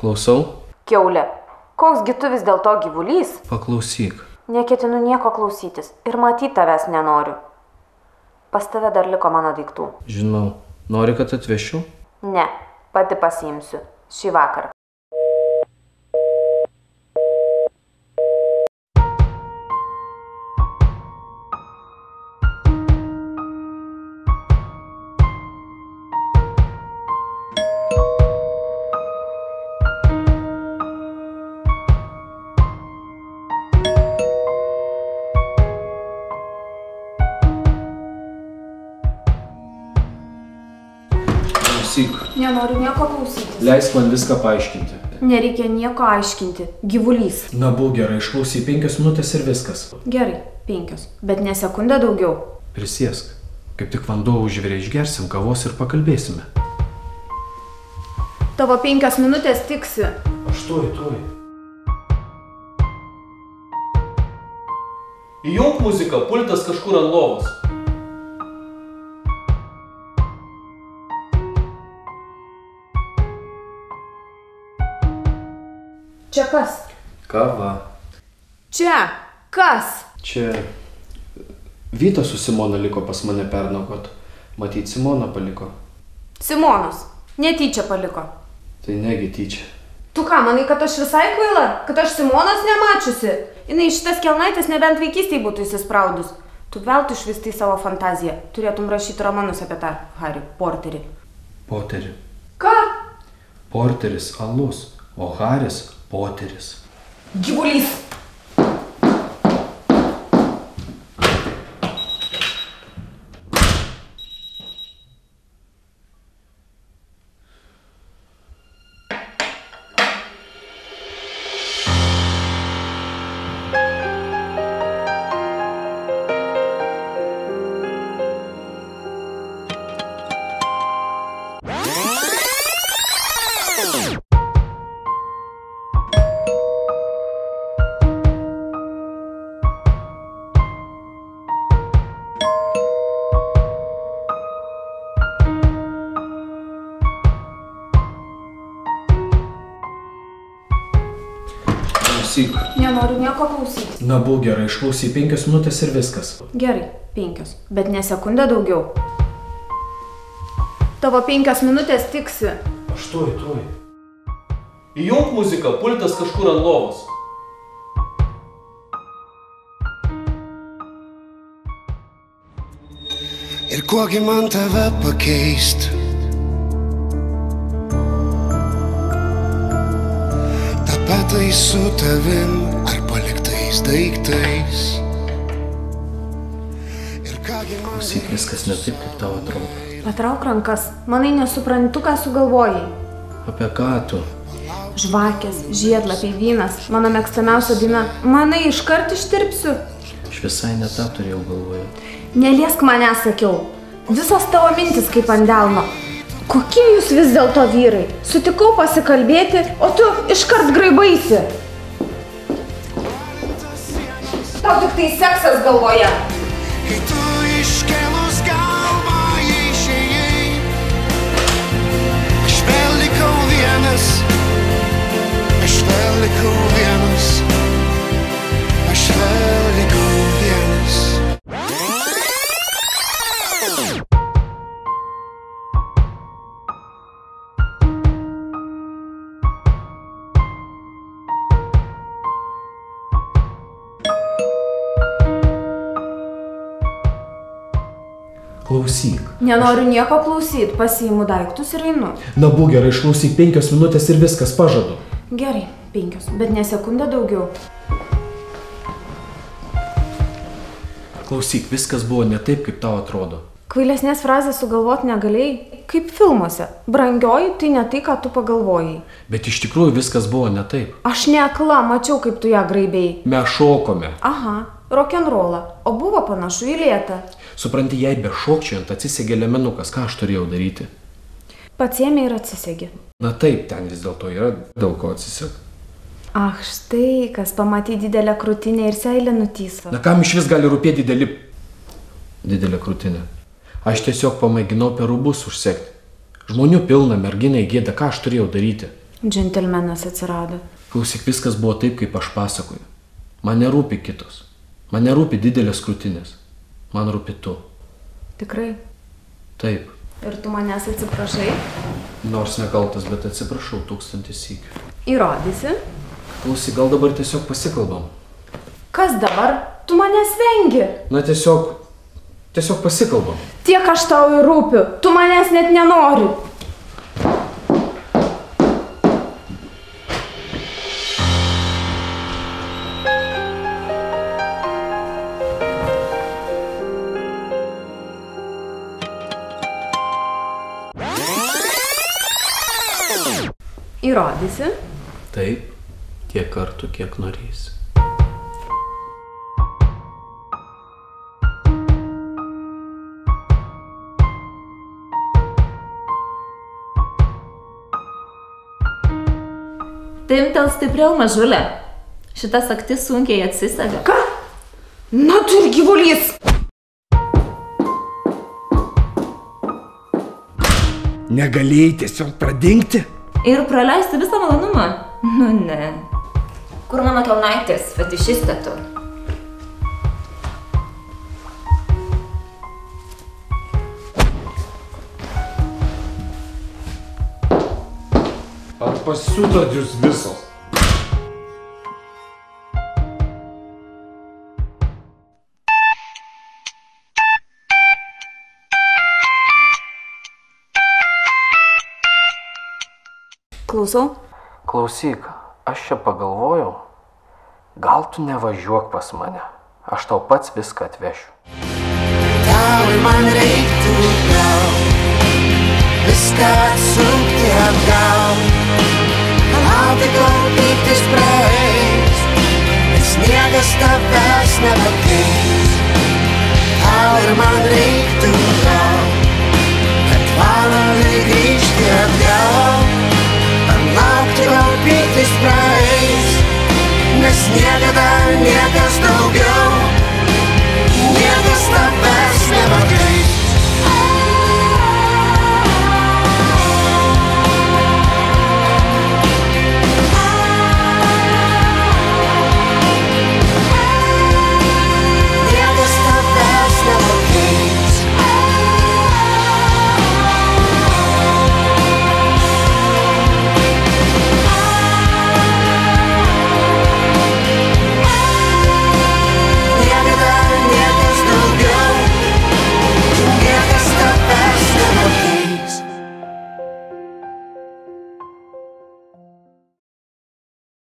Klausau? Kiaulė. Koksgi tu vis dėlto gyvulys? Paklausyk. Neketinu nieko klausytis ir matyti tavęs nenoriu. Pas tave dar liko mano daiktų. Žinau. Nori, kad atvešiu? Ne, pati pasiimsiu. Šį vakarą. Klausyk. Nenoriu nieko klausytis. Leisk man viską paaiškinti. Nereikia nieko aiškinti. Gyvulys. Na, būk gerai, išklausy 5 minutės ir viskas. Gerai, 5. Bet ne sekundę daugiau. Prisiesk. Kaip tik vanduo užvirė, išgersim kavos ir pakalbėsime. Tavo 5 minutės tiksi. Aš tuoj. Įjunk muziką, pultas kažkur ant lovos. Čia kas? Kava. Čia kas? Čia Vytas su Simona liko pas mane pernakvot. Matyt, Simona paliko. Simonas. Netyčia paliko. Tai negi tyčia. Tu ką, manai, kad aš visai kvaila? Kad aš Simonas nemačiusi? Jinai šitas kelnaitės nebent vaikystėj būtų įsispraudus. Tu veltui švistai savo fantaziją. Turėtum rašyti romanus apie tą Harry Porterį. Poterį. Ką? Porteris alus, o Haris Poteris. Gyvulys. Klausyk. Nenoriu nieko klausytis. Na, būk gerai, išklausy 5 minutės ir viskas. Gerai, 5. Bet ne sekundę daugiau. Tavo 5 minutės tiksi. Aš tuoj. Įjunk muziką, pultas kažkur ant lovos. Ir kuogi man tave pakeist? Tapetai su tavim ar paliktais daiktais? Ir kągi man... Klausyk, viskas ne taip, kaip tau atrodo. Patrauk rankas. Manai, nesuprantu, ką sugalvojai. Apie ką tu? Žvakės, žiedlapiai, vynas. Mano mėgstamiausia daina. Manai, iškart ištirpsiu. Aš visai ne tą turėjau galvoje. Neliesk mane, sakiau. Visos tavo mintis kaip ant delno. Kokie jūs vis dėlto vyrai? Sutikau pasikalbėti, o tu iškart graibaisi. Tau tik tai seksas galvoje. Kai tu iškėlus galvą išėjai, aš vėl likau vienas. Aš vėl likau vienas. Aš vėl likau vienas. Klausyk. Nenoriu nieko klausyt, pasiimu daiktus ir einu. Na, būk gerai, išklausyk 5 minutės ir viskas, pažadu. Gerai, 5, bet ne sekundę daugiau. Klausyk, viskas buvo ne taip, kaip tau atrodo. Kvailesnės frazės sugalvot negalėjai, kaip filmuose. Brangioji, tai ne tai, ką tu pagalvojai. Bet iš tikrųjų viskas buvo ne taip. Aš ne akla, mačiau, kaip tu ją graibėjai. Mes šokome. Aha, rokenrolą, o buvo panašu į lėtą. Supranti, jei be šokčiant atsisegė liemenukas, ką aš turėjau daryti? Pats ėmė ir atsisegė. Na taip, ten vis dėlto yra daug ko atsisegti. Ach, štai, kas pamatė didelę krūtinę ir seilę nutysva. Na kam iš vis gali rūpėti didelė krūtinė? Aš tiesiog pamėginau per rūbus užsekti. Žmonių pilna, merginai gėda, ką aš turėjau daryti? Džentelmenas atsirado. Klausyk, viskas buvo taip, kaip aš pasakoju. Man nerūpi kitos. Man nerūpi didelės krūtinės. Man rūpi tu. Tikrai? Taip. Ir tu manęs atsiprašai? Nors nekaltas, bet atsiprašau 1000 sykių. Įrodysi? Klausyk, gal dabar tiesiog pasikalbam. Kas dabar? Tu manęs vengi. Na tiesiog pasikalbam. Tiek aš tau ir rūpiu. Tu manęs net nenori. Įrodysi? Taip, tiek kartų, kiek norėsi. Timtel stipriau, mažulė. Šitas aktis sunkiai atsisega. Ką? Na tu ir gyvulys. Negalėjai tiesiog pradingti? Ir praleisti visą malonumą? Nu ne. Kur mano kelnaitės, fetišistė tu? Ar pasiūtot jūs visos? Klausau? Klausyk, aš čia pagalvojau, gal tu nevažiuok pas mane. Aš tau pats viską atvešiu. Tau ir man reiktų gal viską atsukti atgal. Laukti, kol pyktis praeis, bet sniegas tavęs nepakeis. Tau ir man reiktų gal, kad valandai grįžti atgal. Laukti, kol pyktis praeis, nes niekada niekas